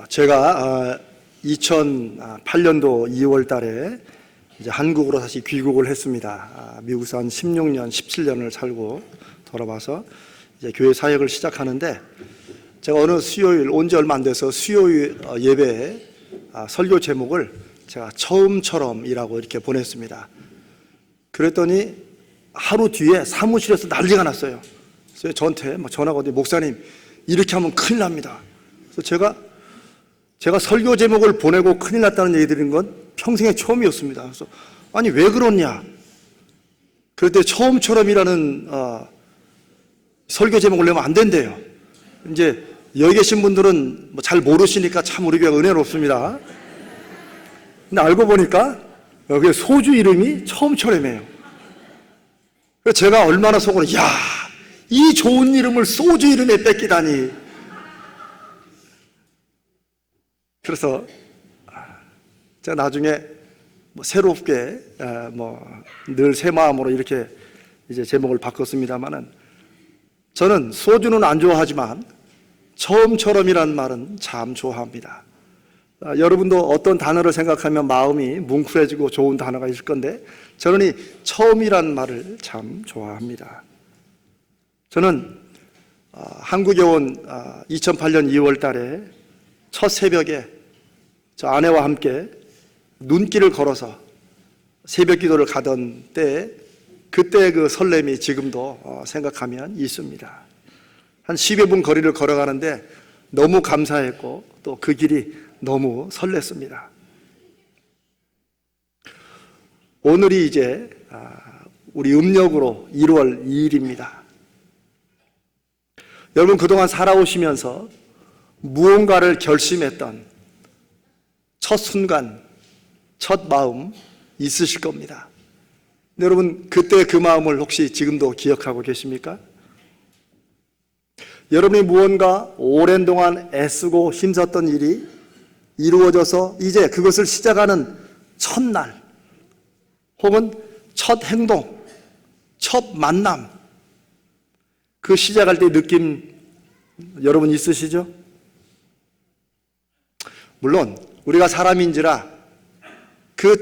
제가 2008년도 2월 달에 이제 한국으로 다시 귀국을 했습니다. 미국에서 한 16년, 17년을 살고 돌아와서 이제 교회 사역을 시작하는데, 제가 어느 수요일, 온 지 얼마 안 돼서 수요일 예배에 설교 제목을 제가 처음처럼이라고 이렇게 보냈습니다. 그랬더니 하루 뒤에 사무실에서 난리가 났어요. 그래서 저한테 막 전화가 오더니, 목사님, 이렇게 하면 큰일 납니다. 그래서 제가 설교 제목을 보내고 큰일 났다는 얘기 드린 건 평생에 처음이었습니다. 그래서 아니 왜 그러냐? 그럴 때 처음처럼이라는 설교 제목을 내면 안 된대요. 이제 여기 계신 분들은 뭐 잘 모르시니까 참 우리 교회가 은혜롭습니다. 근데 알고 보니까 여기 소주 이름이 처음처럼이에요. 그래서 제가 얼마나 속으로, 야, 이 좋은 이름을 소주 이름에 뺏기다니. 그래서 제가 나중에 새롭게 늘 새 마음으로 이렇게 이제 제목을 바꿨습니다만은, 저는 소주는 안 좋아하지만 처음처럼이라는 말은 참 좋아합니다. 여러분도 어떤 단어를 생각하면 마음이 뭉클해지고 좋은 단어가 있을 건데, 저는 이 처음이라는 말을 참 좋아합니다. 저는 한국에 온 2008년 2월 달에 첫 새벽에 저 아내와 함께 눈길을 걸어서 새벽 기도를 가던 때에, 그때 그 설렘이 지금도 생각하면 있습니다. 한 10여 분 거리를 걸어가는데 너무 감사했고, 또 그 길이 너무 설렜습니다. 오늘이 이제 우리 음력으로 1월 2일입니다. 여러분, 그동안 살아오시면서 무언가를 결심했던 첫 순간, 첫 마음 있으실 겁니다. 여러분, 그때 그 마음을 혹시 지금도 기억하고 계십니까? 여러분이 무언가 오랜 동안 애쓰고 힘썼던 일이 이루어져서 이제 그것을 시작하는 첫날, 혹은 첫 행동, 첫 만남, 그 시작할 때 느낌 여러분 있으시죠? 물론 우리가 사람인지라 그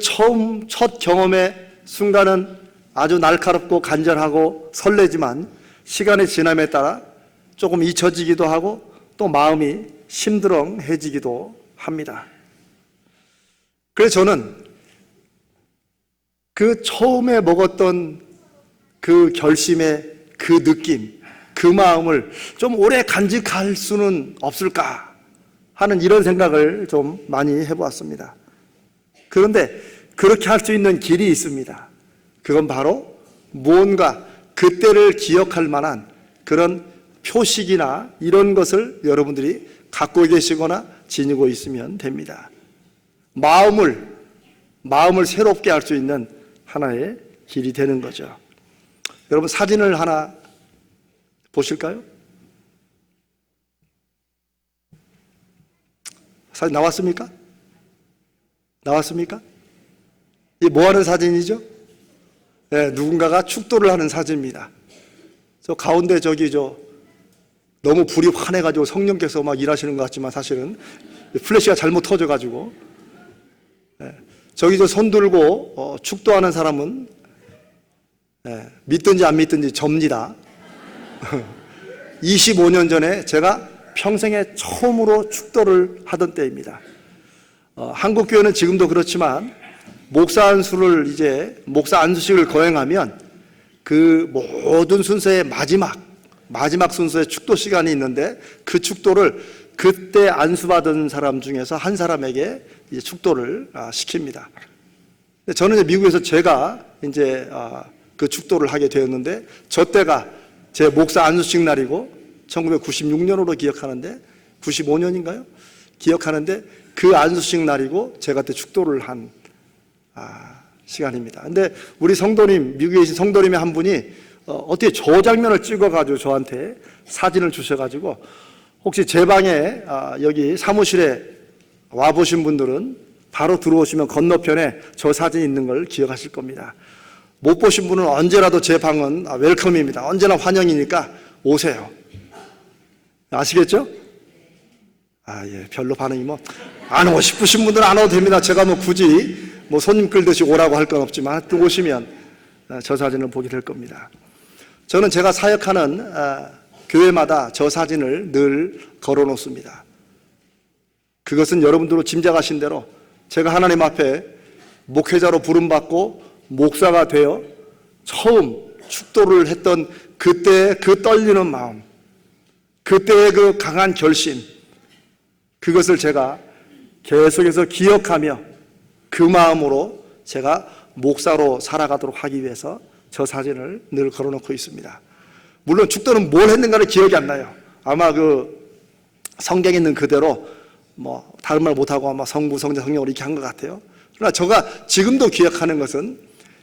첫 경험의 순간은 아주 날카롭고 간절하고 설레지만, 시간의 지남에 따라 조금 잊혀지기도 하고 또 마음이 심드렁해지기도 합니다. 그래서 저는 그 처음에 먹었던 그 결심의 그 느낌, 그 마음을 좀 오래 간직할 수는 없을까 하는 이런 생각을 좀 많이 해보았습니다. 그런데 그렇게 할 수 있는 길이 있습니다. 그건 바로 무언가 그때를 기억할 만한 그런 표식이나 이런 것을 여러분들이 갖고 계시거나 지니고 있으면 됩니다. 마음을 새롭게 할 수 있는 하나의 길이 되는 거죠. 여러분, 사진을 하나 보실까요? 사진 나왔습니까? 나왔습니까? 이게 뭐 하는 사진이죠? 네, 누군가가 축도를 하는 사진입니다. 저 가운데 너무 불이 환해가지고 성령께서 막 일하시는 것 같지만 사실은 플래시가 잘못 터져가지고, 저기 손 들고 축도하는 사람은 믿든지 안 믿든지 접니다. 25년 전에 제가 평생에 처음으로 축도를 하던 때입니다. 한국 교회는 지금도 그렇지만 목사 안수식을 거행하면 그 모든 순서의 마지막 순서의 축도 시간이 있는데, 그 축도를 그때 안수받은 사람 중에서 한 사람에게 이제 축도를 시킵니다. 저는 이제 미국에서 제가 이제 그 축도를 하게 되었는데, 저 때가 제 목사 안수식 날이고 1996년으로 기억하는데, 95년인가요? 기억하는데, 그 안수식 날이고 제가 그때 축도를 한 시간입니다. 근데 우리 성도님, 미국에 계신 성도님의 한 분이 어떻게 저 장면을 찍어가지고 저한테 사진을 주셔가지고, 혹시 제 방에 여기 사무실에 와보신 분들은 바로 들어오시면 건너편에 저 사진이 있는 걸 기억하실 겁니다. 못 보신 분은 언제라도 제 방은 웰컴입니다. 언제나 환영이니까 오세요. 아시겠죠? 예, 별로 반응이 안 오고 싶으신 분들은 안 와도 됩니다. 제가 굳이 손님 끌듯이 오라고 할 건 없지만 또 오시면 저 사진을 보게 될 겁니다. 저는 제가 사역하는 교회마다 저 사진을 늘 걸어 놓습니다. 그것은 여러분들도 짐작하신 대로 제가 하나님 앞에 목회자로 부름받고 목사가 되어 처음 축도를 했던 그때의 그 떨리는 마음, 그때의 그 강한 결심, 그것을 제가 계속해서 기억하며 그 마음으로 제가 목사로 살아가도록 하기 위해서 저 사진을 늘 걸어놓고 있습니다. 물론 축도는 뭘 했는가를 기억이 안 나요. 아마 성경에 있는 그대로 다른 말 못하고 아마 성부, 성자, 성령으로 이렇게 한 것 같아요. 그러나 제가 지금도 기억하는 것은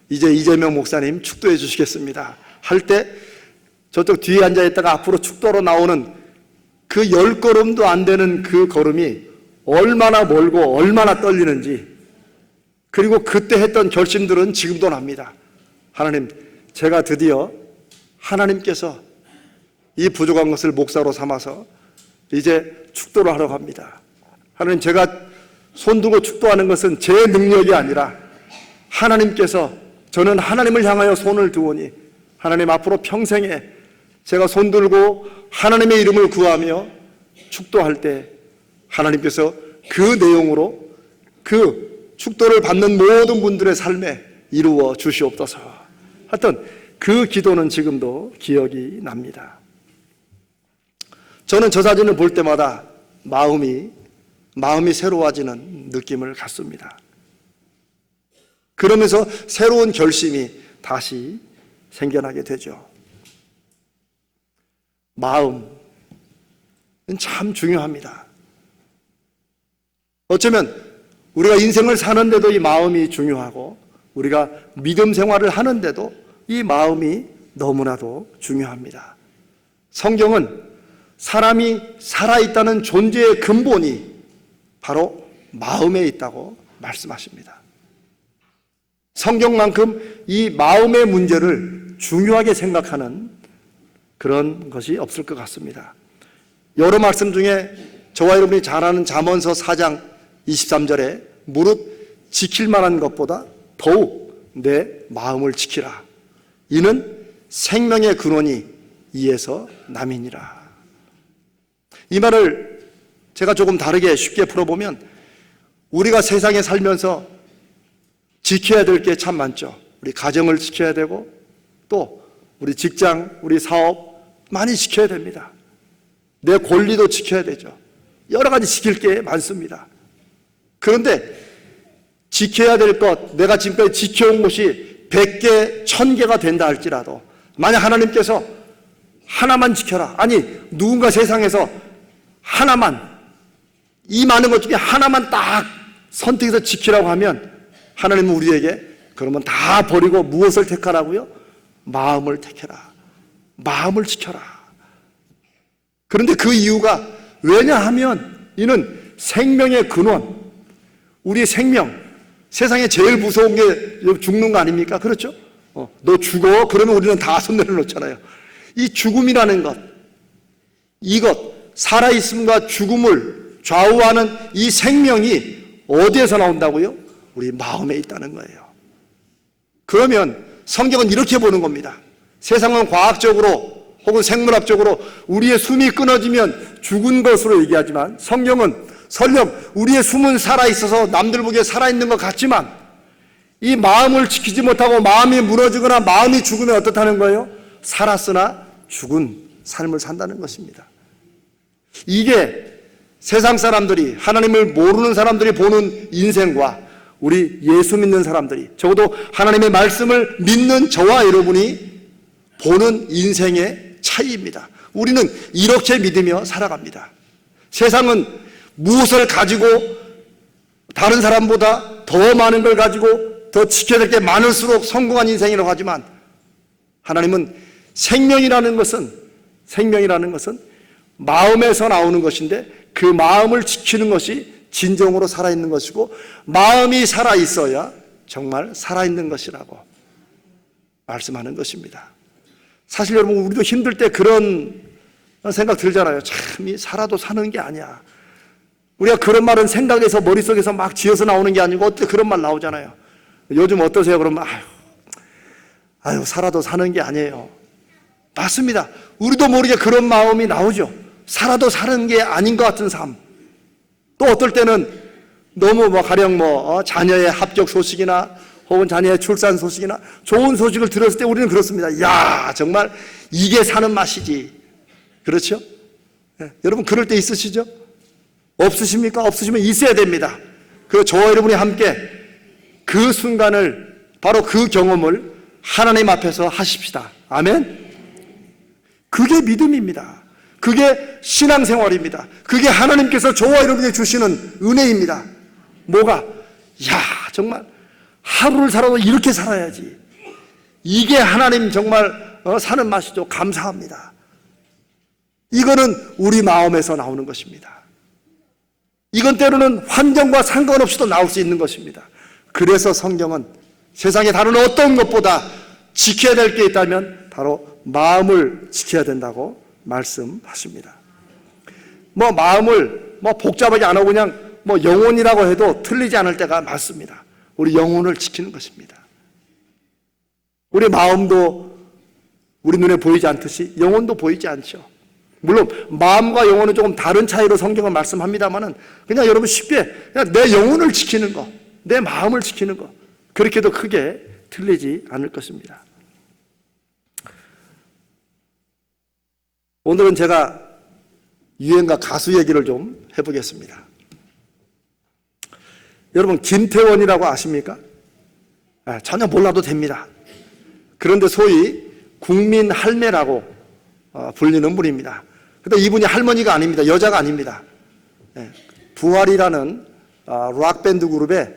이제 이재명 목사님 축도해 주시겠습니다 할 때 저쪽 뒤에 앉아있다가 앞으로 축도로 나오는 그 10걸음도 안 되는 그 걸음이 얼마나 멀고 얼마나 떨리는지, 그리고 그때 했던 결심들은 지금도 납니다. 하나님, 제가 드디어 하나님께서 이 부족한 것을 목사로 삼아서 이제 축도를 하러 갑니다. 하나님, 제가 손들고 축도하는 것은 제 능력이 아니라 하나님께서, 저는 하나님을 향하여 손을 두오니 하나님, 앞으로 평생에 제가 손들고 하나님의 이름을 구하며 축도할 때 하나님께서 그 내용으로 그 축도를 받는 모든 분들의 삶에 이루어 주시옵소서. 하여튼 그 기도는 지금도 기억이 납니다. 저는 저 사진을 볼 때마다 마음이 새로워지는 느낌을 갖습니다. 그러면서 새로운 결심이 다시 생겨나게 되죠. 마음은 참 중요합니다. 어쩌면 우리가 인생을 사는데도 이 마음이 중요하고, 우리가 믿음 생활을 하는데도 이 마음이 너무나도 중요합니다. 성경은 사람이 살아있다는 존재의 근본이 바로 마음에 있다고 말씀하십니다. 성경만큼 이 마음의 문제를 중요하게 생각하는 그런 것이 없을 것 같습니다. 여러 말씀 중에 저와 여러분이 잘 아는 잠언서 4장 23절에 무릇 지킬 만한 것보다 더욱 내 마음을 지키라. 이는 생명의 근원이 이에서 남이니라. 이 말을 제가 조금 다르게 쉽게 풀어보면, 우리가 세상에 살면서 지켜야 될 게 참 많죠. 우리 가정을 지켜야 되고, 또 우리 직장, 우리 사업 많이 지켜야 됩니다. 내 권리도 지켜야 되죠. 여러 가지 지킬 게 많습니다. 그런데 지켜야 될 것, 내가 지금까지 지켜온 것이 100개, 1000개가 된다 할지라도, 만약 하나님께서 하나만 지켜라, 아니 누군가 세상에서 하나만, 이 많은 것 중에 하나만 딱 선택해서 지키라고 하면 하나님은 우리에게 그러면 다 버리고 무엇을 택하라고요? 마음을 택해라. 마음을 지켜라. 그런데 그 이유가 왜냐하면 이는 생명의 근원, 우리의 생명, 세상에 제일 무서운 게 죽는 거 아닙니까? 그렇죠? 너 죽어? 그러면 우리는 다 손 내려놓잖아요. 이 죽음이라는 것, 이것, 살아있음과 죽음을 좌우하는 이 생명이 어디에서 나온다고요? 우리 마음에 있다는 거예요. 그러면 성경은 이렇게 보는 겁니다. 세상은 과학적으로 혹은 생물학적으로 우리의 숨이 끊어지면 죽은 것으로 얘기하지만, 성경은 설령 우리의 숨은 살아있어서 남들 보기에 살아있는 것 같지만 이 마음을 지키지 못하고 마음이 무너지거나 마음이 죽으면 어떻다는 거예요? 살았으나 죽은 삶을 산다는 것입니다. 이게 세상 사람들이, 하나님을 모르는 사람들이 보는 인생과 우리 예수 믿는 사람들이, 적어도 하나님의 말씀을 믿는 저와 여러분이 보는 인생의 차이입니다. 우리는 이렇게 믿으며 살아갑니다. 세상은 무엇을 가지고 다른 사람보다 더 많은 걸 가지고 더 지켜야 될 게 많을수록 성공한 인생이라고 하지만, 하나님은 생명이라는 것은 마음에서 나오는 것인데, 그 마음을 지키는 것이 진정으로 살아있는 것이고, 마음이 살아있어야 정말 살아있는 것이라고 말씀하는 것입니다. 사실 여러분, 우리도 힘들 때 그런 생각 들잖아요. 참, 이 살아도 사는 게 아니야. 우리가 그런 말은 생각에서 머릿속에서 막 지어서 나오는 게 아니고 어때 그런 말 나오잖아요. 요즘 어떠세요? 그러면 아유 살아도 사는 게 아니에요. 맞습니다. 우리도 모르게 그런 마음이 나오죠. 살아도 사는 게 아닌 것 같은 삶. 또 어떨 때는 너무 가령 자녀의 합격 소식이나 혹은 자녀의 출산 소식이나 좋은 소식을 들었을 때 우리는 그렇습니다. 야, 정말 이게 사는 맛이지. 그렇죠? 네. 여러분 그럴 때 있으시죠? 없으십니까? 없으시면 있어야 됩니다. 그리고 저와 여러분이 함께 그 순간을, 바로 그 경험을 하나님 앞에서 하십시다. 아멘? 그게 믿음입니다. 그게 신앙생활입니다. 그게 하나님께서 저와 여러분에게 주시는 은혜입니다. 뭐가? 야, 정말 하루를 살아도 이렇게 살아야지. 이게 하나님 정말 사는 맛이죠. 감사합니다. 이거는 우리 마음에서 나오는 것입니다. 이건 때로는 환경과 상관없이도 나올 수 있는 것입니다. 그래서 성경은 세상의 다른 어떤 것보다 지켜야 될 게 있다면 바로 마음을 지켜야 된다고 말씀하십니다. 마음을 복잡하게 안 하고 그냥 영혼이라고 해도 틀리지 않을 때가 많습니다. 우리 영혼을 지키는 것입니다. 우리 마음도 우리 눈에 보이지 않듯이 영혼도 보이지 않죠. 물론 마음과 영혼은 조금 다른 차이로 성경은 말씀합니다만은 그냥 여러분 쉽게 그냥 내 영혼을 지키는 거, 내 마음을 지키는 거, 그렇게도 크게 틀리지 않을 것입니다. 오늘은 제가 유행가 가수 얘기를 좀 해보겠습니다. 여러분 김태원이라고 아십니까? 전혀 몰라도 됩니다. 그런데 소위 국민 할매라고 불리는 분입니다. 근데 이분이 할머니가 아닙니다. 여자가 아닙니다. 부활이라는 락밴드 그룹의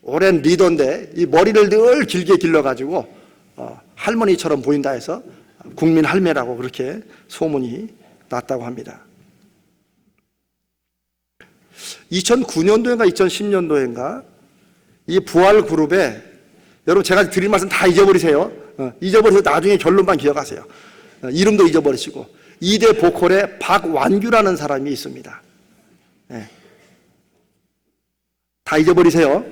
오랜 리더인데 이 머리를 늘 길게 길러가지고 할머니처럼 보인다 해서 국민 할매라고 그렇게 소문이 났다고 합니다. 2009년도인가 2010년도인가 이 부활 그룹에, 여러분 제가 드릴 말씀 다 잊어버리세요. 잊어버려서 나중에 결론만 기억하세요. 이름도 잊어버리시고 2대 보컬에 박완규라는 사람이 있습니다. 다 잊어버리세요.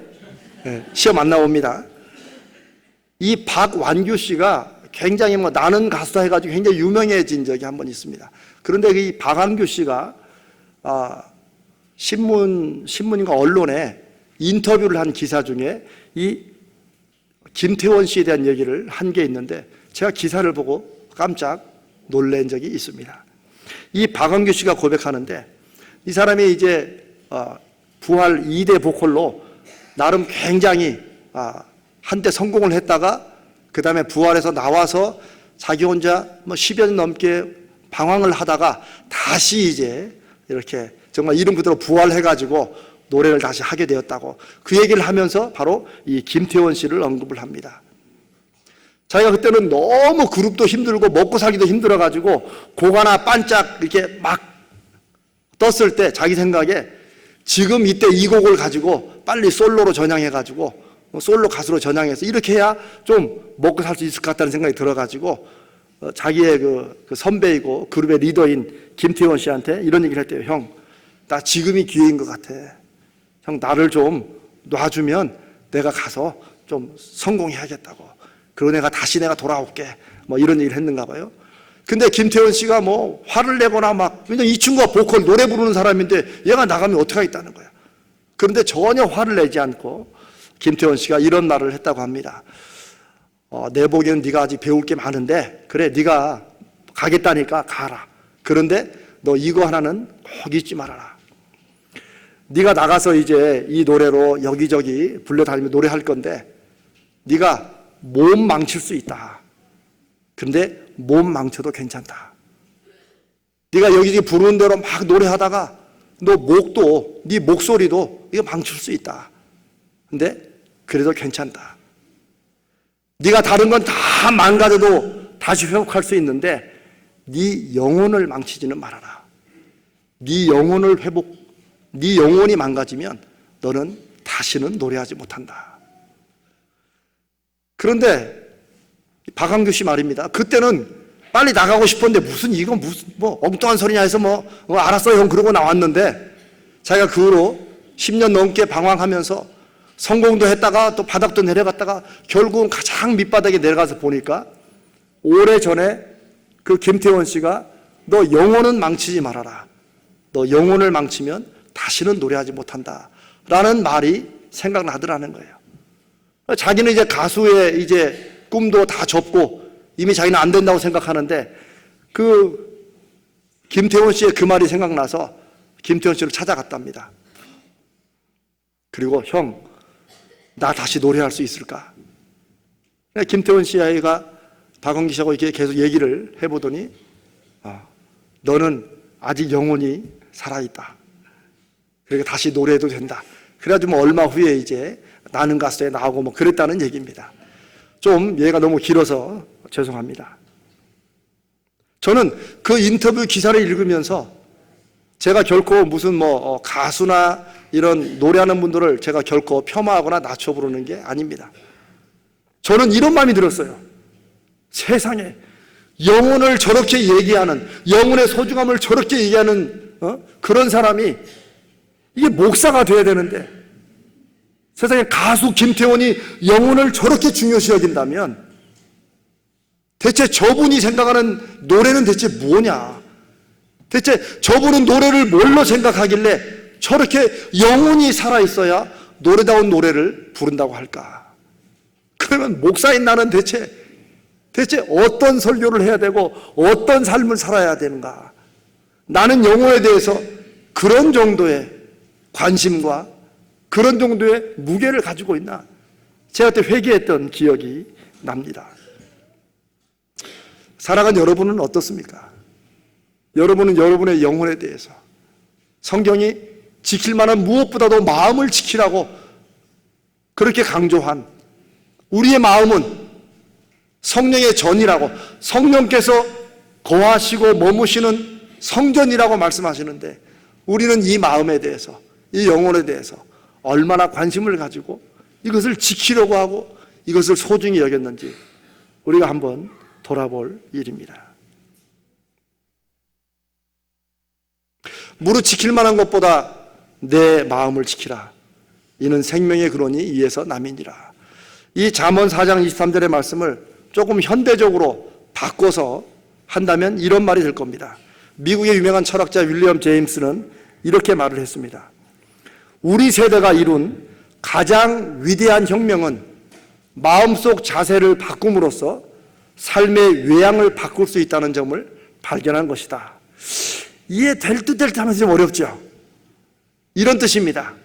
시험 안 나옵니다. 이 박완규 씨가 굉장히 나는 가수다 해가지고 굉장히 유명해진 적이 한 번 있습니다. 그런데 이 박완규 씨가 신문인가 언론에 인터뷰를 한 기사 중에 이 김태원 씨에 대한 얘기를 한 게 있는데 제가 기사를 보고 깜짝 놀란 적이 있습니다. 이 박완규 씨가 고백하는데 이 사람이 이제 부활 2대 보컬로 나름 굉장히 한때 성공을 했다가 그 다음에 부활에서 나와서 자기 혼자 10여 년 넘게 방황을 하다가 다시 이제 이렇게 정말 이름 그대로 부활해가지고 노래를 다시 하게 되었다고 그 얘기를 하면서 바로 이 김태원 씨를 언급을 합니다. 자기가 그때는 너무 그룹도 힘들고 먹고 살기도 힘들어가지고 곡 하나 반짝 이렇게 막 떴을 때 자기 생각에 지금 이때 이 곡을 가지고 빨리 솔로로 전향해가지고 솔로 가수로 전향해서 이렇게 해야 좀 먹고 살 수 있을 것 같다는 생각이 들어가지고 자기의 그 선배이고 그룹의 리더인 김태원 씨한테 이런 얘기를 했대요. 형, 나 지금이 기회인 것 같아. 형, 나를 좀 놔주면 내가 가서 좀 성공해야겠다고. 그리고 내가 다시 돌아올게. 이런 얘기를 했는가 봐요. 근데 김태원 씨가 화를 내거나 왜냐면 이 친구가 보컬 노래 부르는 사람인데 얘가 나가면 어떡하겠다는 거야. 그런데 전혀 화를 내지 않고 김태원 씨가 이런 말을 했다고 합니다. 내 보기에는 네가 아직 배울 게 많은데 그래, 네가 가겠다니까 가라. 그런데 너 이거 하나는 꼭 잊지 말아라. 네가 나가서 이제 이 노래로 여기저기 불러다니며 노래할 건데 네가 몸 망칠 수 있다. 근데 몸 망쳐도 괜찮다. 네가 여기저기 부르는 대로 막 노래하다가 너 목도, 네 목소리도 이거 망칠 수 있다. 근데 그래도 괜찮다. 네가 다른 건 다 망가져도 다시 회복할 수 있는데 네 영혼을 망치지는 말아라. 네 영혼이 망가지면 너는 다시는 노래하지 못한다. 그런데 박완규 씨 말입니다. 그때는 빨리 나가고 싶었는데 무슨 엉뚱한 소리냐 해서 알았어요 형 그러고 나왔는데 자기가 그 후로 10년 넘게 방황하면서 성공도 했다가 또 바닥도 내려갔다가 결국은 가장 밑바닥에 내려가서 보니까 오래전에 그 김태원 씨가 너 영혼은 망치지 말아라. 너 영혼을 망치면 다시는 노래하지 못한다. 라는 말이 생각나더라는 거예요. 자기는 이제 가수의 이제 꿈도 다 접고 이미 자기는 안 된다고 생각하는데 그 김태원 씨의 그 말이 생각나서 김태원 씨를 찾아갔답니다. 그리고 형, 나 다시 노래할 수 있을까? 김태원 씨 아이가 박원기 씨하고 이렇게 계속 얘기를 해보더니 너는 아직 영혼이 살아있다. 그러니까 다시 노래해도 된다. 그래가지고 뭐 얼마 후에 이제 나는 가수에 나오고 뭐 그랬다는 얘기입니다. 좀 얘가 너무 길어서 죄송합니다. 저는 그 인터뷰 기사를 읽으면서 제가 결코 무슨 뭐 가수나 이런 노래하는 분들을 제가 결코 폄하하거나 낮춰 부르는 게 아닙니다. 저는 이런 마음이 들었어요. 세상에 영혼을 저렇게 얘기하는, 영혼의 소중함을 저렇게 얘기하는 그런 사람이 이게 목사가 돼야 되는데, 세상에 가수 김태원이 영혼을 저렇게 중요시 여긴다면 대체 저분이 생각하는 노래는 대체 뭐냐? 대체 저분은 노래를 뭘로 생각하길래 저렇게 영혼이 살아있어야 노래다운 노래를 부른다고 할까? 그러면 목사인 나는 대체 어떤 설교를 해야 되고 어떤 삶을 살아야 되는가? 나는 영혼에 대해서 그런 정도의 관심과 그런 정도의 무게를 가지고 있나? 제가 그때 회개했던 기억이 납니다. 살아간 여러분은 어떻습니까? 여러분은 여러분의 영혼에 대해서 성경이 지킬 만한 무엇보다도 마음을 지키라고 그렇게 강조한 우리의 마음은 성령의 전이라고, 성령께서 거하시고 머무시는 성전이라고 말씀하시는데 우리는 이 마음에 대해서, 이 영혼에 대해서 얼마나 관심을 가지고 이것을 지키려고 하고 이것을 소중히 여겼는지 우리가 한번 돌아볼 일입니다. 무릇 지킬 만한 것보다 내 마음을 지키라. 이는 생명의 근원이 이에서 남이니라. 이 잠언 4장 23절의 말씀을 조금 현대적으로 바꿔서 한다면 이런 말이 될 겁니다. 미국의 유명한 철학자 윌리엄 제임스는 이렇게 말을 했습니다. 우리 세대가 이룬 가장 위대한 혁명은 마음속 자세를 바꿈으로써 삶의 외양을 바꿀 수 있다는 점을 발견한 것이다. 이해될 듯 하면서 좀 어렵죠. 이런 뜻입니다.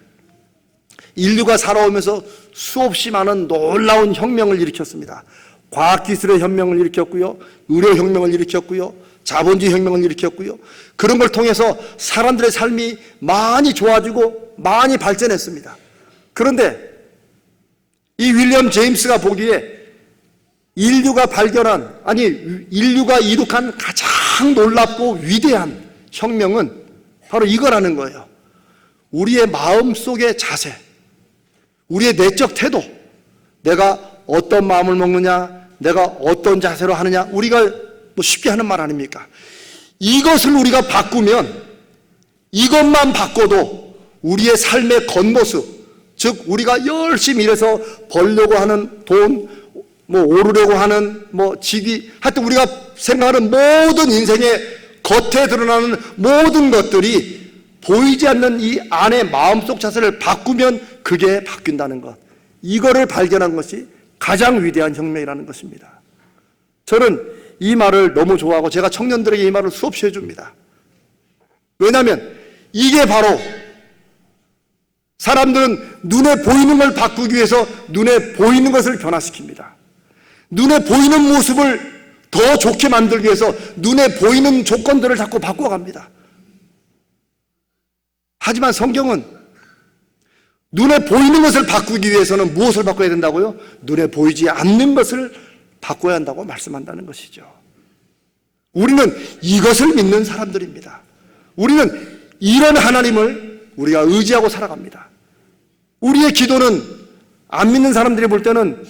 인류가 살아오면서 수없이 많은 놀라운 혁명을 일으켰습니다. 과학기술의 혁명을 일으켰고요, 의료혁명을 일으켰고요, 자본주의 혁명을 일으켰고요. 그런 걸 통해서 사람들의 삶이 많이 좋아지고 많이 발전했습니다. 그런데 이 윌리엄 제임스가 보기에 인류가 이룩한 가장 놀랍고 위대한 혁명은 바로 이거라는 거예요. 우리의 마음속의 자세, 우리의 내적 태도, 내가 어떤 마음을 먹느냐, 내가 어떤 자세로 하느냐, 우리가 뭐 쉽게 하는 말 아닙니까? 이것을 우리가 바꾸면, 이것만 바꿔도 우리의 삶의 겉모습, 즉 우리가 열심히 일해서 벌려고 하는 돈, 뭐 오르려고 하는 뭐 직위, 하여튼 우리가 생각하는 모든 인생의 겉에 드러나는 모든 것들이 보이지 않는 이 안의 마음속 자세를 바꾸면 그게 바뀐다는 것, 이거를 발견한 것이 가장 위대한 혁명이라는 것입니다. 저는 이 말을 너무 좋아하고 제가 청년들에게 이 말을 수없이 해줍니다. 왜냐하면 이게 바로 사람들은 눈에 보이는 걸 바꾸기 위해서 눈에 보이는 것을 변화시킵니다. 눈에 보이는 모습을 더 좋게 만들기 위해서 눈에 보이는 조건들을 자꾸 바꿔갑니다. 하지만 성경은 눈에 보이는 것을 바꾸기 위해서는 무엇을 바꿔야 된다고요? 눈에 보이지 않는 것을 바꿔야 한다고 말씀한다는 것이죠. 우리는 이것을 믿는 사람들입니다. 우리는 이런 하나님을 우리가 의지하고 살아갑니다. 우리의 기도는 안 믿는 사람들이 볼 때는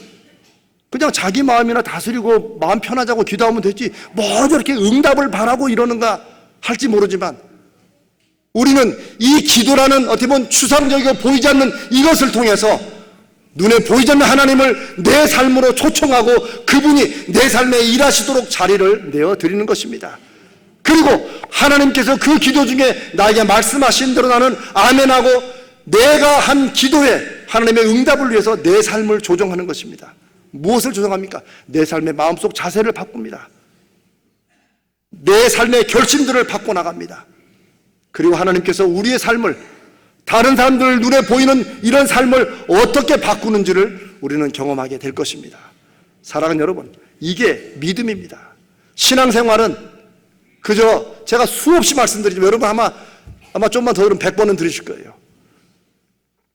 그냥 자기 마음이나 다스리고 마음 편하자고 기도하면 되지 뭐 저렇게 응답을 바라고 이러는가 할지 모르지만 우리는 이 기도라는 어떻게 보면 추상적이고 보이지 않는 이것을 통해서 눈에 보이지 않는 하나님을 내 삶으로 초청하고 그분이 내 삶에 일하시도록 자리를 내어드리는 것입니다. 그리고 하나님께서 그 기도 중에 나에게 말씀하신 대로 나는 아멘하고 내가 한 기도에 하나님의 응답을 위해서 내 삶을 조정하는 것입니다. 무엇을 조정합니까? 내 삶의 마음속 자세를 바꿉니다. 내 삶의 결심들을 바꿔나갑니다. 그리고 하나님께서 우리의 삶을, 다른 사람들 눈에 보이는 이런 삶을 어떻게 바꾸는지를 우리는 경험하게 될 것입니다. 사랑하는 여러분, 이게 믿음입니다. 신앙생활은 그저 제가 수없이 말씀드리지만 여러분 아마 좀만 더 들으면 100번은 들으실 거예요.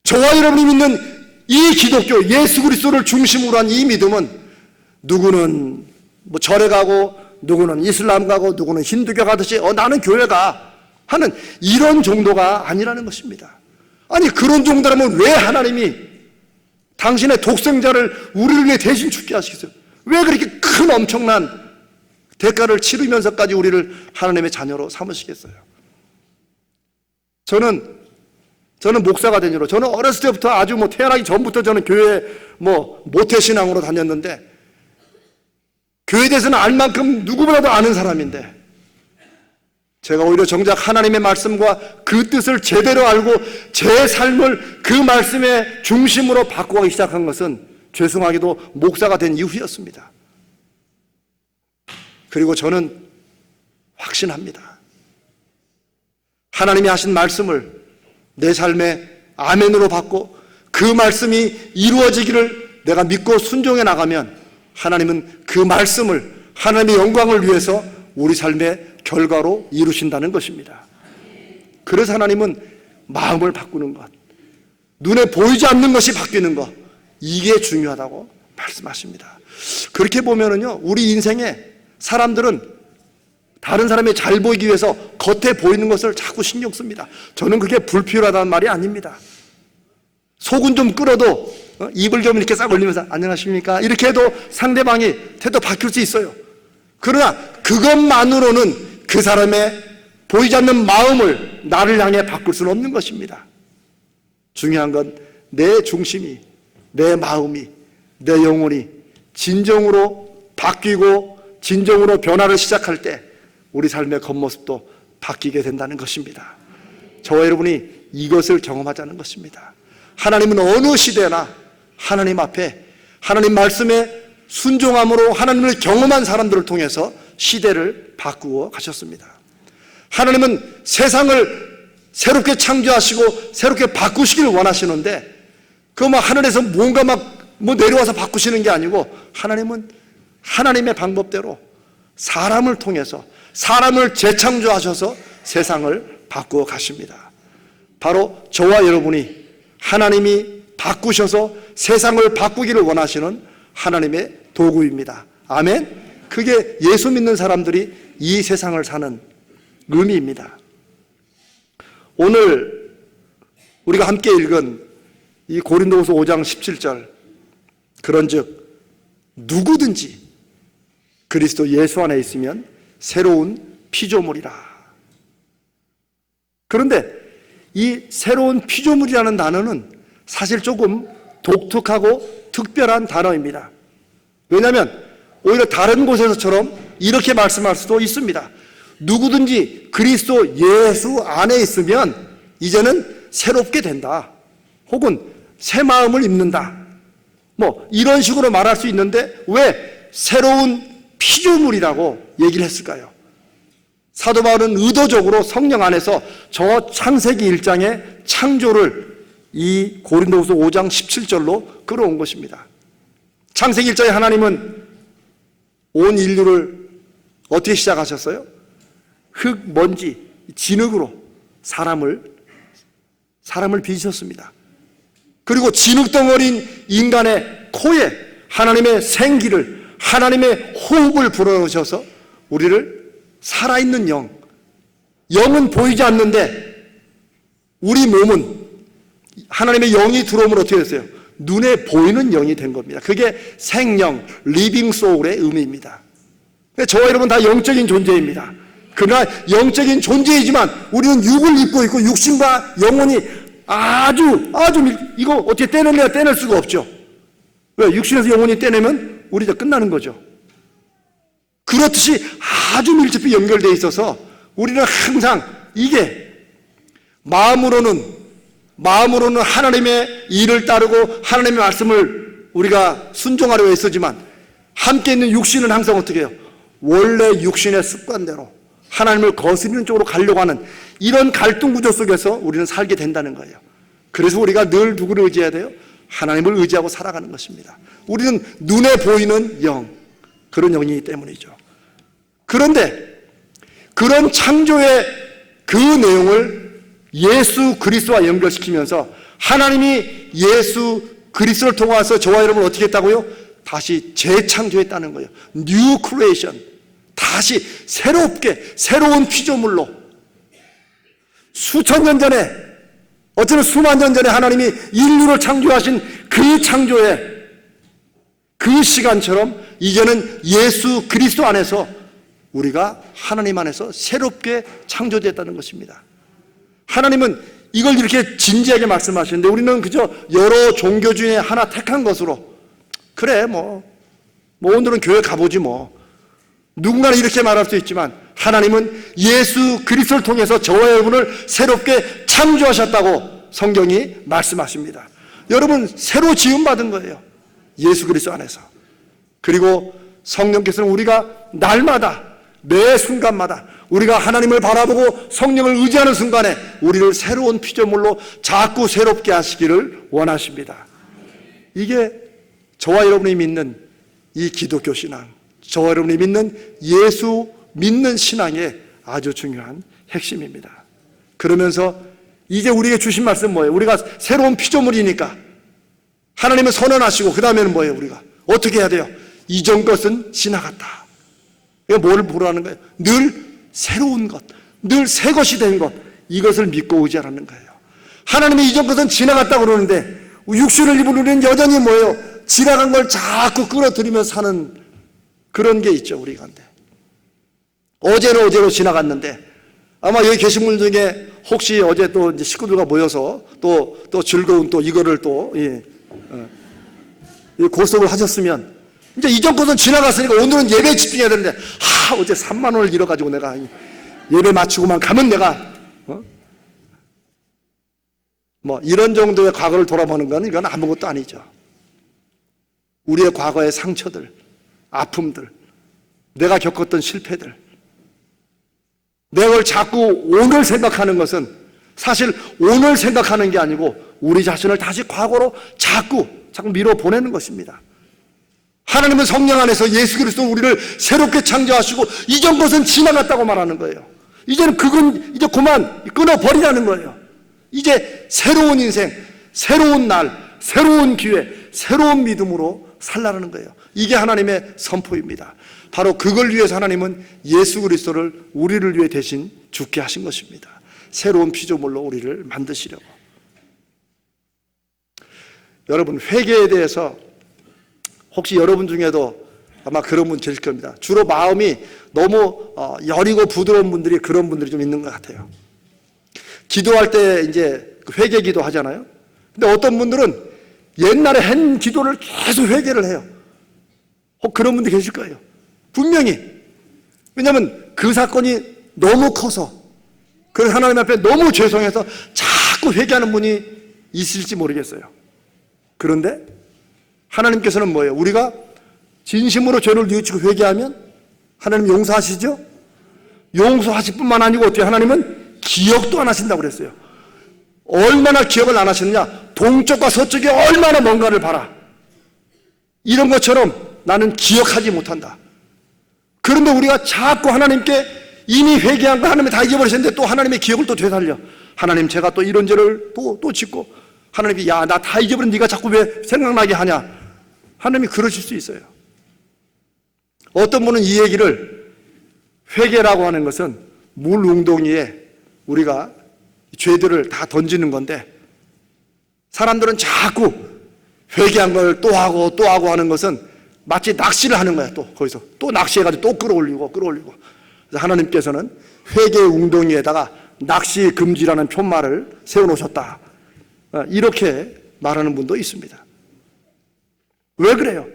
저와 여러분이 믿는 이 기독교, 예수 그리스도를 중심으로 한 이 믿음은 누구는 뭐 절에 가고 누구는 이슬람 가고 누구는 힌두교 가듯이 나는 교회 가 하는 이런 정도가 아니라는 것입니다. 아니 그런 정도라면 왜 하나님이 당신의 독생자를 우리를 위해 대신 죽게 하시겠어요? 왜 그렇게 큰 엄청난 대가를 치르면서까지 우리를 하나님의 자녀로 삼으시겠어요? 저는 목사가 된 이후로 저는 어렸을 때부터 아주 태어나기 전부터 저는 교회 모태신앙으로 다녔는데 교회에 대해서는 알 만큼 누구보다도 아는 사람인데 제가 오히려 정작 하나님의 말씀과 그 뜻을 제대로 알고 제 삶을 그 말씀의 중심으로 바꾸기 시작한 것은 죄송하게도 목사가 된 이후였습니다. 그리고 저는 확신합니다. 하나님이 하신 말씀을 내 삶의 아멘으로 받고 그 말씀이 이루어지기를 내가 믿고 순종해 나가면 하나님은 그 말씀을 하나님의 영광을 위해서 우리 삶의 결과로 이루신다는 것입니다. 그래서 하나님은 마음을 바꾸는 것, 눈에 보이지 않는 것이 바뀌는 것, 이게 중요하다고 말씀하십니다. 그렇게 보면은요, 우리 인생에 사람들은 다른 사람이 잘 보이기 위해서 겉에 보이는 것을 자꾸 신경 씁니다. 저는 그게 불필요하다는 말이 아닙니다. 속은 좀 끓어도 입을 좀 이렇게 싹 올리면서 안녕하십니까? 이렇게 해도 상대방이 태도 바뀔 수 있어요. 그러나 그것만으로는 그 사람의 보이지 않는 마음을 나를 향해 바꿀 수는 없는 것입니다. 중요한 건 내 중심이, 내 마음이, 내 영혼이 진정으로 바뀌고 진정으로 변화를 시작할 때 우리 삶의 겉모습도 바뀌게 된다는 것입니다. 저와 여러분이 이것을 경험하자는 것입니다. 하나님은 어느 시대나 하나님 앞에 하나님 말씀에 순종함으로 하나님을 경험한 사람들을 통해서 시대를 바꾸어 가셨습니다. 하나님은 세상을 새롭게 창조하시고 새롭게 바꾸시기를 원하시는데 하늘에서 뭔가 내려와서 바꾸시는 게 아니고 하나님은 하나님의 방법대로 사람을 통해서 사람을 재창조하셔서 세상을 바꾸어 가십니다. 바로 저와 여러분이 하나님이 바꾸셔서 세상을 바꾸기를 원하시는 하나님의 도구입니다. 아멘. 그게 예수 믿는 사람들이 이 세상을 사는 의미입니다. 오늘 우리가 함께 읽은 이 고린도후서 5장 17절, 그런즉 누구든지 그리스도 예수 안에 있으면 새로운 피조물이라. 그런데 이 새로운 피조물이라는 단어는 사실 조금 독특하고 특별한 단어입니다. 왜냐하면 오히려 다른 곳에서처럼 이렇게 말씀할 수도 있습니다. 누구든지 그리스도 예수 안에 있으면 이제는 새롭게 된다. 혹은 새 마음을 입는다. 이런 식으로 말할 수 있는데 왜 새로운 피조물이라고 얘기를 했을까요? 사도 바울은 의도적으로 성령 안에서 저 창세기 1장의 창조를 이 고린도후서 5장 17절로 끌어온 것입니다. 창세기 1장에 하나님은 온 인류를 어떻게 시작하셨어요? 흙, 먼지, 진흙으로 사람을 빚으셨습니다. 그리고 진흙덩어리인 인간의 코에 하나님의 생기를, 하나님의 호흡을 불어넣으셔서 우리를 살아있는 영은 보이지 않는데 우리 몸은 하나님의 영이 들어오면 어떻게 됐어요? 눈에 보이는 영이 된 겁니다. 그게 생영, 리빙 소울의 의미입니다. 저와 여러분 다 영적인 존재입니다. 그러나 영적인 존재이지만 우리는 육을 입고 있고 육신과 영혼이 아주 이거 어떻게 떼낼 수가 없죠. 왜? 육신에서 영혼이 떼내면 우리 이제 끝나는 거죠. 그렇듯이 아주 밀접히 연결되어 있어서 우리는 항상 이게 마음으로는 하나님의 일을 따르고 하나님의 말씀을 우리가 순종하려고 애쓰지만 함께 있는 육신은 항상 어떻게 해요? 원래 육신의 습관대로 하나님을 거스르는 쪽으로 가려고 하는 이런 갈등 구조 속에서 우리는 살게 된다는 거예요. 그래서 우리가 늘 누구를 의지해야 돼요? 하나님을 의지하고 살아가는 것입니다. 우리는 눈에 보이는 영, 그런 영이기 때문이죠. 그런데 그런 창조의 그 내용을 예수 그리스도와 연결시키면서 하나님이 예수 그리스도를 통해서 저와 여러분을 어떻게 했다고요? 다시 재창조했다는 거예요. New creation. 다시 새롭게 새로운 피조물로 수천 년 전에 어쩌면 수만 년 전에 하나님이 인류를 창조하신 그 창조의 그 시간처럼 이제는 예수 그리스도 안에서 우리가 하나님 안에서 새롭게 창조됐다는 것입니다. 하나님은 이걸 이렇게 진지하게 말씀하시는데 우리는 그저 여러 종교 중에 하나 택한 것으로 그래 뭐 오늘은 교회 가보지 뭐 누군가는 이렇게 말할 수 있지만 하나님은 예수 그리스도를 통해서 저와 여러분을 새롭게 창조하셨다고 성경이 말씀하십니다. 여러분 새로 지음받은 거예요. 예수 그리스도 안에서. 그리고 성령께서는 우리가 날마다 매 순간마다 우리가 하나님을 바라보고 성령을 의지하는 순간에 우리를 새로운 피조물로 자꾸 새롭게 하시기를 원하십니다. 이게 저와 여러분이 믿는 이 기독교 신앙, 저와 여러분이 믿는 예수 믿는 신앙의 아주 중요한 핵심입니다. 그러면서 이제 우리에게 주신 말씀 뭐예요? 우리가 새로운 피조물이니까 하나님은 선언하시고 그 다음에는 뭐예요? 우리가 어떻게 해야 돼요? 이전 것은 지나갔다. 이거 뭘 보라는 거예요? 늘 새로운 것, 늘 새 것이 된 것, 이것을 믿고 의지하라는 거예요. 하나님이 이전 것은 지나갔다고 그러는데 육신을 입은 우리는 여전히 뭐예요? 지나간 걸 자꾸 끌어들이며 사는 그런 게 있죠, 우리 가운데. 어제는 어제로 지나갔는데 아마 여기 계신 분 중에 혹시 어제 또 이제 식구들과 모여서 또 즐거운 또 이거를 또 고속을 하셨으면 이제 이전 것은 지나갔으니까 오늘은 예배에 집중해야 되는데 어제 3만 원을 잃어가지고 내가 예배 마치고만 가면 내가 뭐 이런 정도의 과거를 돌아보는 건 이건 아무것도 아니죠. 우리의 과거의 상처들, 아픔들, 내가 겪었던 실패들, 내가 자꾸 오늘 생각하는 것은 사실 오늘 생각하는 게 아니고 우리 자신을 다시 과거로 자꾸 밀어보내는 것입니다. 하나님은 성령 안에서 예수 그리스도 우리를 새롭게 창조하시고 이전 것은 지나갔다고 말하는 거예요. 이제는 그건 이제 그만 끊어버리라는 거예요. 이제 새로운 인생, 새로운 날, 새로운 기회, 새로운 믿음으로 살라는 거예요. 이게 하나님의 선포입니다. 바로 그걸 위해서 하나님은 예수 그리스도를 우리를 위해 대신 죽게 하신 것입니다. 새로운 피조물로 우리를 만드시려고. 여러분 회개에 대해서 혹시 여러분 중에도 아마 그런 분 계실 겁니다. 주로 마음이 너무 여리고 부드러운 분들이 그런 분들이 좀 있는 것 같아요. 기도할 때 이제 회개 기도 하잖아요. 근데 어떤 분들은 옛날에 한 기도를 계속 회개를 해요. 혹 그런 분들 계실 거예요. 분명히. 왜냐하면 그 사건이 너무 커서 그래서 하나님 앞에 너무 죄송해서 자꾸 회개하는 분이 있을지 모르겠어요. 그런데 하나님께서는 뭐예요? 우리가 진심으로 죄를 뉘우치고 회개하면 하나님 용서하시죠? 용서하실 뿐만 아니고 어떻게 하나님은 기억도 안 하신다고 그랬어요. 얼마나 기억을 안 하셨느냐? 동쪽과 서쪽에 얼마나 먼가를 봐라. 이런 것처럼 나는 기억하지 못한다. 그런데 우리가 자꾸 하나님께 이미 회개한 거 하나님이 다 잊어버리셨는데 또 하나님의 기억을 또 되살려. 하나님 제가 또 이런 죄를 또 짓고 하나님이 야 나 다 잊어버린 네가 자꾸 왜 생각나게 하냐. 하나님이 그러실 수 있어요. 어떤 분은 이 얘기를 회개라고 하는 것은 물 웅덩이에 우리가 죄들을 다 던지는 건데 사람들은 자꾸 회개한 걸 또 하고 하는 것은 마치 낚시를 하는 거야. 또 거기서 또 낚시해가지고 또 끌어올리고 하나님께서는 회개 웅덩이에다가 낚시 금지라는 표말을 세워놓으셨다. 이렇게 말하는 분도 있습니다. 왜 그래요?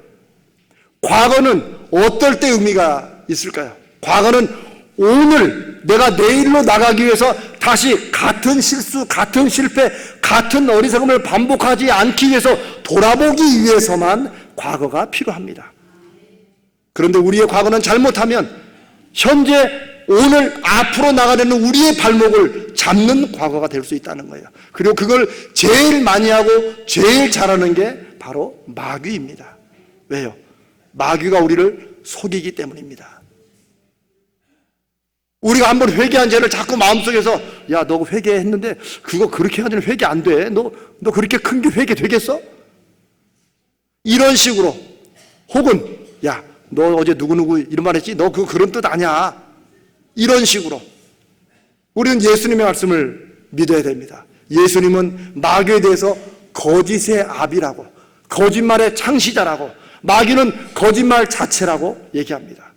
과거는 어떨 때 의미가 있을까요? 과거는 오늘 내가 내일로 나가기 위해서 다시 같은 실수, 같은 실패, 같은 어리석음을 반복하지 않기 위해서 돌아보기 위해서만 과거가 필요합니다. 그런데 우리의 과거는 잘못하면 현재, 오늘, 앞으로 나가려는 우리의 발목을 잡는 과거가 될 수 있다는 거예요. 그리고 그걸 제일 많이 하고 제일 잘하는 게 바로 마귀입니다. 왜요? 마귀가 우리를 속이기 때문입니다. 우리가 한번 회개한 죄를 자꾸 마음속에서 야, 너 회개했는데 그거 그렇게 하면 회개 안 돼. 너 그렇게 큰 게 회개 되겠어? 이런 식으로, 혹은 야, 너 어제 누구누구 이런 말 했지? 너 그거 그런 뜻 아니야. 이런 식으로 우리는 예수님의 말씀을 믿어야 됩니다. 예수님은 마귀에 대해서 거짓의 아비라고, 거짓말의 창시자라고, 마귀는 거짓말 자체라고 얘기합니다.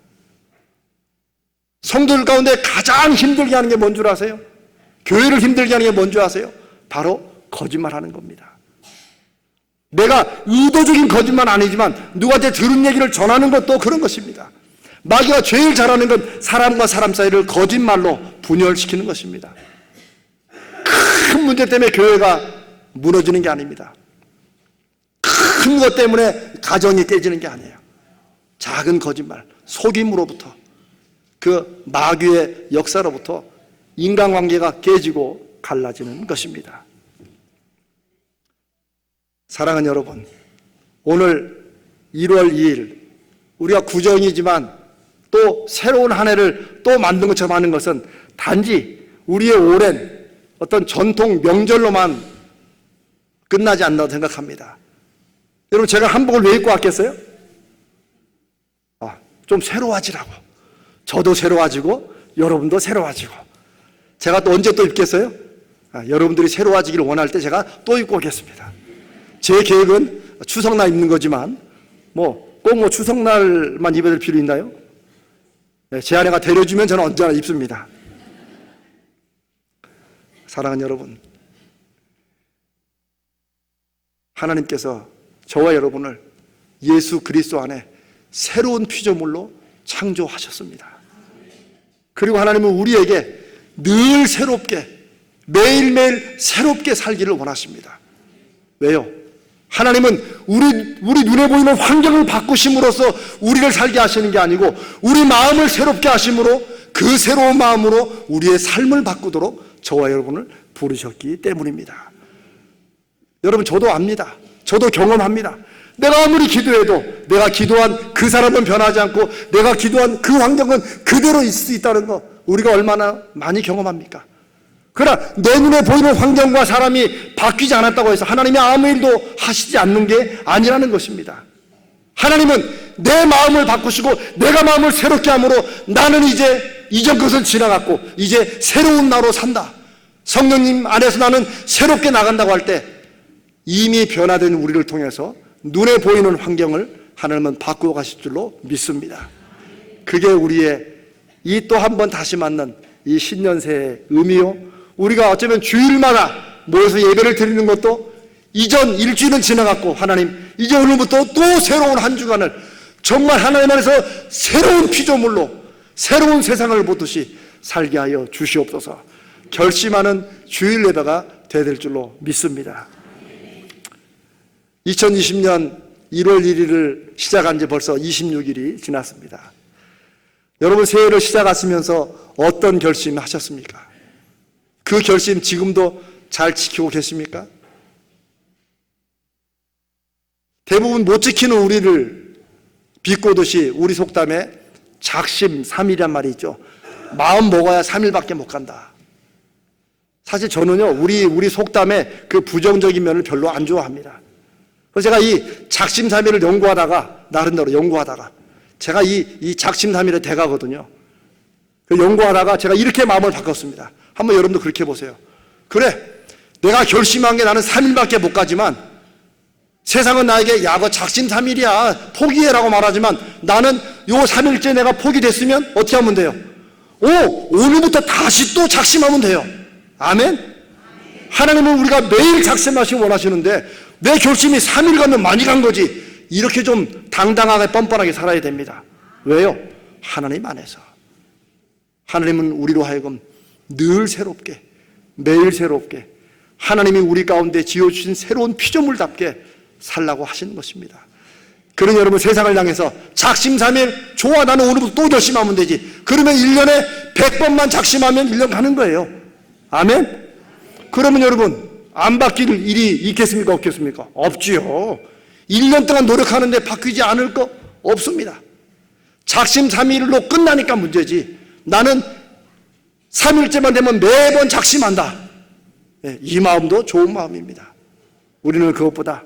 성도들 가운데 가장 힘들게 하는 게 뭔 줄 아세요? 교회를 힘들게 하는 게 뭔 줄 아세요? 바로 거짓말하는 겁니다. 내가 의도적인 거짓말 아니지만 누구한테 들은 얘기를 전하는 것도 그런 것입니다. 마귀가 제일 잘하는 건 사람과 사람 사이를 거짓말로 분열시키는 것입니다. 큰 문제 때문에 교회가 무너지는 게 아닙니다. 큰 것 때문에 가정이 깨지는 게 아니에요. 작은 거짓말, 속임으로부터, 그 마귀의 역사로부터 인간관계가 깨지고 갈라지는 것입니다. 사랑하는 여러분, 오늘 1월 2일 우리가 구정이지만 또 새로운 한 해를 또 만든 것처럼 하는 것은 단지 우리의 오랜 어떤 전통 명절로만 끝나지 않는다고 생각합니다. 여러분, 제가 한복을 왜 입고 왔겠어요? 좀 새로워지라고. 저도 새로워지고 여러분도 새로워지고. 제가 또 언제 또 입겠어요? 여러분들이 새로워지기를 원할 때 제가 또 입고 오겠습니다. 제 계획은 추석날 입는 거지만 꼭 추석날만 입어야 될 필요 있나요? 제 아내가 데려주면 저는 언제나 입습니다. 사랑하는 여러분, 하나님께서 저와 여러분을 예수 그리스도 안에 새로운 피조물로 창조하셨습니다. 그리고 하나님은 우리에게 늘 새롭게, 매일매일 새롭게 살기를 원하십니다. 왜요? 하나님은 우리 눈에 보이는 환경을 바꾸심으로써 우리를 살게 하시는 게 아니고 우리 마음을 새롭게 하심으로 그 새로운 마음으로 우리의 삶을 바꾸도록 저와 여러분을 부르셨기 때문입니다. 여러분, 저도 압니다. 저도 경험합니다. 내가 아무리 기도해도 내가 기도한 그 사람은 변하지 않고 내가 기도한 그 환경은 그대로 있을 수 있다는 거 우리가 얼마나 많이 경험합니까? 그러나 내 눈에 보이는 환경과 사람이 바뀌지 않았다고 해서 하나님이 아무 일도 하시지 않는 게 아니라는 것입니다. 하나님은 내 마음을 바꾸시고 내가 마음을 새롭게 함으로 나는 이제 이전 것은 지나갔고 이제 새로운 나로 산다. 성령님 안에서 나는 새롭게 나간다고 할 때 이미 변화된 우리를 통해서 눈에 보이는 환경을 하나님은 바꾸어 가실 줄로 믿습니다. 그게 우리의 이 또 한 번 다시 만난 이 신년새의 의미요, 우리가 어쩌면 주일마다 모여서 예배를 드리는 것도 이전 일주일은 지나갔고 하나님 이제 오늘부터 또 새로운 한 주간을 정말 하나님 안에서 새로운 피조물로 새로운 세상을 보듯이 살게 하여 주시옵소서. 결심하는 주일 예배가 되될 줄로 믿습니다. 2020년 1월 1일을 시작한 지 벌써 26일이 지났습니다. 여러분, 새해를 시작하시면서 어떤 결심 하셨습니까? 그 결심 지금도 잘 지키고 계십니까? 대부분 못 지키는 우리를 비꼬듯이 우리 속담에 작심 3일이란 말이 있죠. 마음 먹어야 3일밖에 못 간다. 사실 저는요, 우리 속담에 그 부정적인 면을 별로 안 좋아합니다. 그래서 제가 이 작심삼일을 연구하다가, 나름대로 연구하다가, 제가 이 작심삼일의 대가거든요. 그 연구하다가 제가 이렇게 마음을 바꿨습니다. 한번 여러분도 그렇게 해보세요. 그래, 내가 결심한 게 나는 3일밖에 못 가지만 세상은 나에게 야, 그거 작심삼일이야, 포기해라고 말하지만 나는 요 3일째 내가 포기됐으면 어떻게 하면 돼요? 오늘부터 다시 또 작심하면 돼요. 아멘? 하나님은 우리가 매일 작심하시기 원하시는데 내 결심이 3일 가면 많이 간 거지. 이렇게 좀 당당하게 뻔뻔하게 살아야 됩니다. 왜요? 하나님 안에서. 하나님은 우리로 하여금 늘 새롭게, 매일 새롭게 하나님이 우리 가운데 지어주신 새로운 피조물답게 살라고 하시는 것입니다. 그런 여러분, 세상을 향해서 작심삼일, 좋아, 나는 오늘부터 또 결심하면 되지. 그러면 1년에 100번만 작심하면 1년 가는 거예요. 아멘? 그러면 여러분, 안 바뀔 일이 있겠습니까? 없겠습니까? 없지요. 1년 동안 노력하는데 바뀌지 않을 거 없습니다. 작심삼일로 끝나니까 문제지. 나는 3일째만 되면 매번 작심한다. 이 마음도 좋은 마음입니다. 우리는 그것보다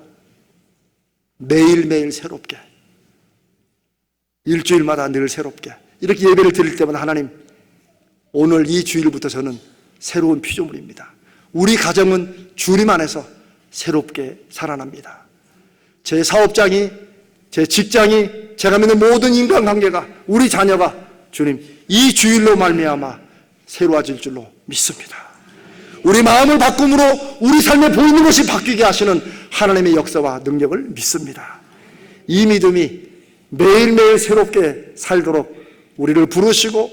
매일매일 새롭게, 일주일마다 늘 새롭게 이렇게 예배를 드릴 때마다 하나님, 오늘 이 주일부터 저는 새로운 피조물입니다. 우리 가정은 주님 안에서 새롭게 살아납니다. 제 사업장이, 제 직장이, 제가 믿는 모든 인간관계가, 우리 자녀가 주님 이 주일로 말미암아 새로워질 줄로 믿습니다. 우리 마음을 바꿈으로 우리 삶에 보이는 것이 바뀌게 하시는 하나님의 역사와 능력을 믿습니다. 이 믿음이 매일매일 새롭게 살도록 우리를 부르시고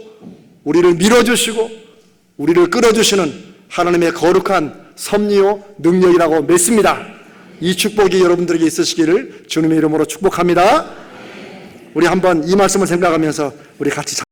우리를 밀어주시고 우리를 끌어주시는 하나님의 거룩한 섭리요 능력이라고 믿습니다. 이 축복이 여러분들에게 있으시기를 주님의 이름으로 축복합니다. 우리 한번 이 말씀을 생각하면서 우리 같이